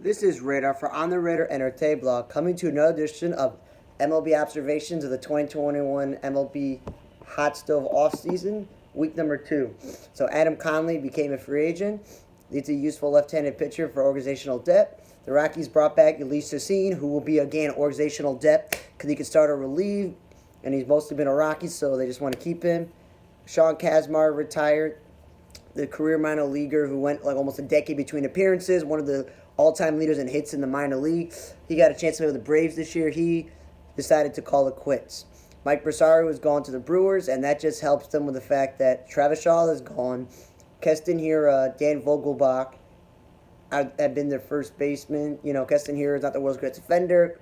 This is Radar for On the Radar Entertainment blog, coming to another edition of MLB Observations of the 2021 MLB Hotstove offseason, week number 2. So Adam Conley became a free agent. He's a useful left-handed pitcher for organizational depth. The Rockies brought back Elise Cecine, who will be, again, organizational depth because he can start or relieve, and he's mostly been a Rocky, so they just want to keep him. Sean Kazmar retired, the career minor leaguer who went like almost a decade between appearances, one of the all-time leaders in hits in the minor league. He got a chance to play with the Braves this year. He decided to call it quits. Mike Brassari was gone to the Brewers, and that just helps them with the fact that Travis Shaw is gone. Keston Hiura, Dan Vogelbach had been their first baseman. You know, Keston Hiura is not the world's greatest defender.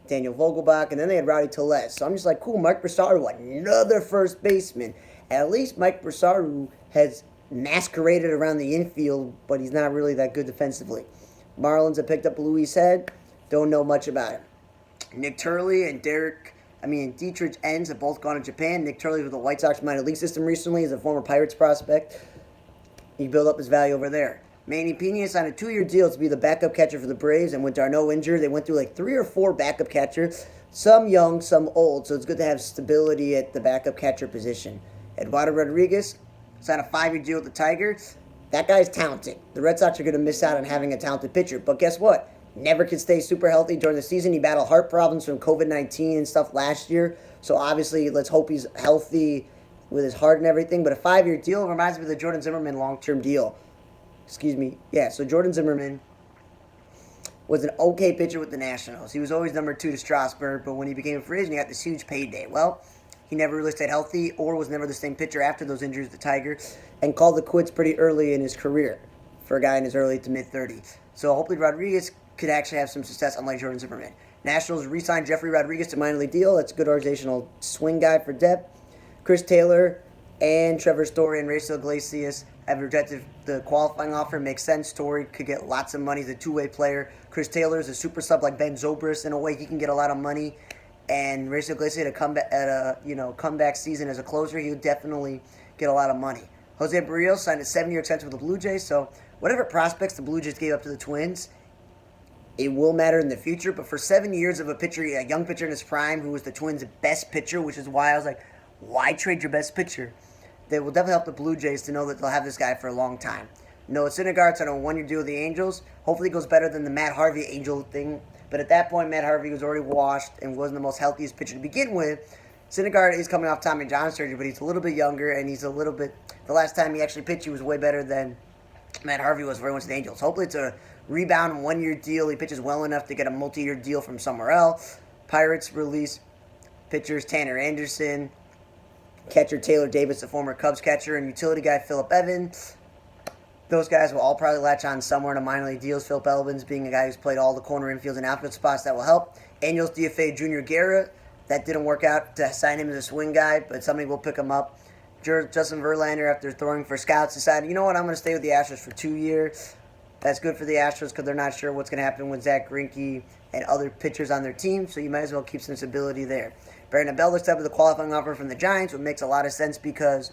Daniel Vogelbach, and then they had Rowdy Tellez. So I'm just like, cool, Mike Brassari, another first baseman. At least Mike Brassari has masqueraded around the infield, but he's not really that good defensively. Marlins have picked up Luis Head. Don't know much about him. Nick Turley and Dietrich Enns have both gone to Japan. Nick Turley with the White Sox minor league system recently is a former Pirates prospect. He built up his value over there. Manny Pena signed a 2-year deal to be the backup catcher for the Braves, and with Darno injured, they went through like 3 or 4 backup catchers, some young, some old, so it's good to have stability at the backup catcher position. Eduardo Rodriguez signed a 5-year deal with the Tigers. That guy's talented. The Red Sox are going to miss out on having a talented pitcher, but guess what? Never could stay super healthy during the season. He battled heart problems from COVID-19 and stuff last year, so obviously let's hope he's healthy with his heart and everything, but a 5-year deal reminds me of the Jordan Zimmerman long-term deal. So Jordan Zimmerman was an okay pitcher with the Nationals. He was always number 2 to Strasburg, but when he became a free agent, he got this huge payday. Well, he never really stayed healthy or was never the same pitcher after those injuries with the Tigers and called the quits pretty early in his career for a guy in his early to mid-30s. So hopefully Rodriguez could actually have some success unlike Jordan Zimmerman. Nationals re-signed Jeffrey Rodriguez to minor league deal. That's a good organizational swing guy for depth. Chris Taylor and Trevor Story and Raisel Iglesias have rejected the qualifying offer. Makes sense. Story could get lots of money. He's a two-way player. Chris Taylor is a super sub like Ben Zobrist. In a way, he can get a lot of money. And Raisel Iglesias at a comeback season as a closer, he would definitely get a lot of money. Jose Barrios signed a 7-year extension with the Blue Jays. So whatever prospects the Blue Jays gave up to the Twins, it will matter in the future. But for 7 years of a young pitcher in his prime who was the Twins' best pitcher, which is why I was like, why trade your best pitcher? They will definitely help the Blue Jays to know that they'll have this guy for a long time. Noah Syndergaard's on a 1-year deal with the Angels. Hopefully it goes better than the Matt Harvey Angel thing. But at that point, Matt Harvey was already washed and wasn't the most healthiest pitcher to begin with. Syndergaard is coming off Tommy John surgery, but he's a little bit younger, and he's a little bit... The last time he actually pitched, he was way better than Matt Harvey was before he went to the Angels. Hopefully it's a rebound 1-year deal. He pitches well enough to get a multi-year deal from somewhere else. Pirates release pitchers Tanner Anderson, catcher Taylor Davis, the former Cubs catcher, and utility guy Phillip Evans. Those guys will all probably latch on somewhere in a minor league deals. Phillip Evans being a guy who's played all the corner infields and outfield spots, that will help. Angels DFA Junior Guerra. That didn't work out to sign him as a swing guy, but somebody will pick him up. Justin Verlander, after throwing for scouts, decided, you know what, I'm going to stay with the Astros for 2 years. That's good for the Astros because they're not sure what's going to happen with Zach Greinke and other pitchers on their team, so you might as well keep some stability there. Brandon Bell looks up with a qualifying offer from the Giants, which makes a lot of sense because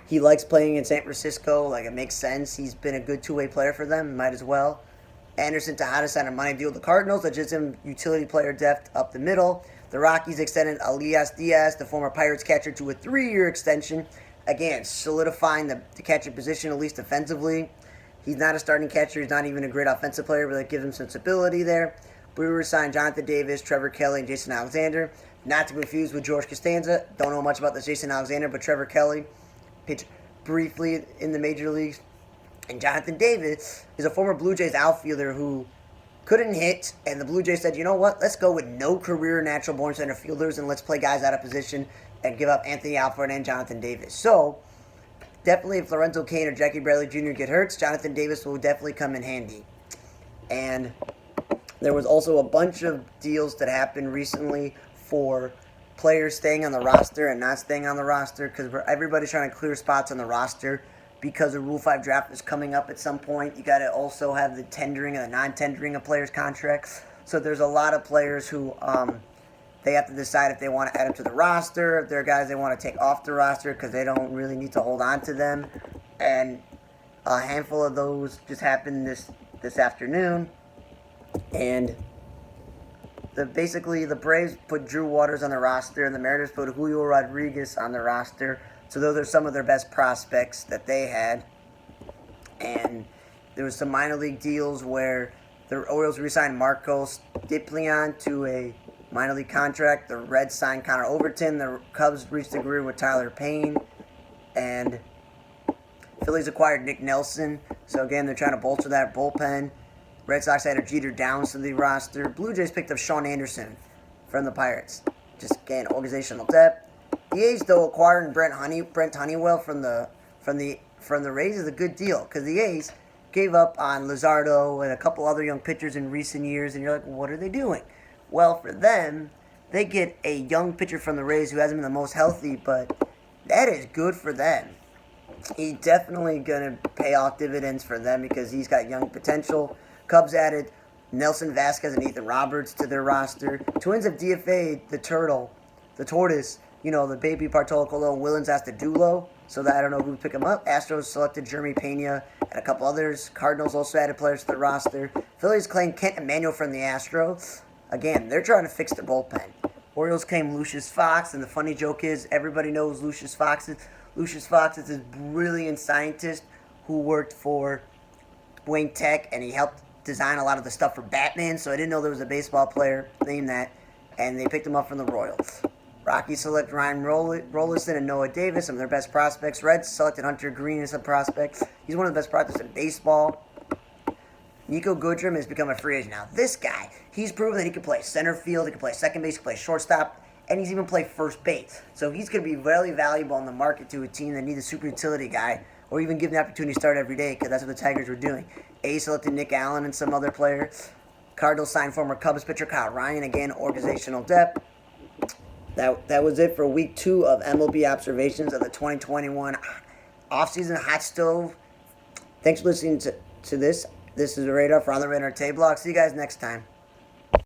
he likes playing in San Francisco. It makes sense. He's been a good two-way player for them. Might as well. Anderson Tejada signed a money deal with the Cardinals. That gives him utility player depth up the middle. The Rockies extended Elias Diaz, the former Pirates catcher, to a 3-year extension. Again, solidifying the catcher position, at least defensively. He's not a starting catcher. He's not even a great offensive player, but that gives him some stability there. Brewers signed Jonathan Davis, Trevor Kelly, and Jason Alexander. Not to be confused with George Costanza. Don't know much about this Jason Alexander, but Trevor Kelly pitched briefly in the major leagues. And Jonathan Davis is a former Blue Jays outfielder who couldn't hit, and the Blue Jays said, you know what, let's go with no career natural-born center fielders, and let's play guys out of position and give up Anthony Alford and Jonathan Davis. So, definitely if Lorenzo Cain or Jackie Bradley Jr. get hurt, Jonathan Davis will definitely come in handy. And there was also a bunch of deals that happened recently for players staying on the roster and not staying on the roster because everybody's trying to clear spots on the roster because the Rule 5 draft is coming up at some point. You got to also have the tendering and the non-tendering of players' contracts. So there's a lot of players who they have to decide if they want to add them to the roster, if there are guys they want to take off the roster because they don't really need to hold on to them. And A handful of those just happened this afternoon, and basically the Braves put Drew Waters on the roster, and the Mariners put Julio Rodriguez on the roster. So those are some of their best prospects that they had. And there was some minor league deals where the Orioles re-signed Marcos Diplion to a minor league contract. The Reds signed Connor Overton. The Cubs reached an agreement with Tyler Payne. And Phillies acquired Nick Nelson. So again, they're trying to bolster that bullpen. Red Sox added Jeter Downs to the roster. Blue Jays picked up Sean Anderson from the Pirates. Just again, organizational depth. The A's, though, acquiring Brent Honeywell from the Rays is a good deal, because the A's gave up on Luzardo and a couple other young pitchers in recent years, and you're like, well, what are they doing? Well, for them, they get a young pitcher from the Rays who hasn't been the most healthy, but that is good for them. He's definitely going to pay off dividends for them because he's got young potential. Cubs added Nelson Vasquez and Ethan Roberts to their roster. Twins have DFA'd the tortoise, the baby Bartolo Colon, Willens Astadulo, so that I don't know who would pick him up. Astros selected Jeremy Pena and a couple others. Cardinals also added players to the roster. Phillies claimed Kent Emmanuel from the Astros. Again, they're trying to fix their bullpen. Orioles claimed Lucius Fox, and the funny joke is everybody knows Lucius Fox. Lucius Fox is this brilliant scientist who worked for Wayne Tech, and he helped design a lot of the stuff for Batman, so I didn't know there was a baseball player named that, and they picked him up from the Royals. Rockies select Ryan Rolison and Noah Davis, some of their best prospects. Reds selected Hunter Green as a prospect. He's one of the best prospects in baseball. Nico Goodrum has become a free agent now. This guy, he's proven that he can play center field, he can play second base, he can play shortstop, and he's even played first base. So he's going to be very valuable in the market to a team that needs a super utility guy, or even give him the opportunity to start every day, because that's what the Tigers were doing. A's selected Nick Allen and some other player. Cardinals signed former Cubs pitcher Kyle Ryan. Again, organizational depth. That was it for week 2 of MLB observations of the 2021 offseason hot stove. Thanks for listening to this. This is the Radar for On the Radar Table Block. See you guys next time.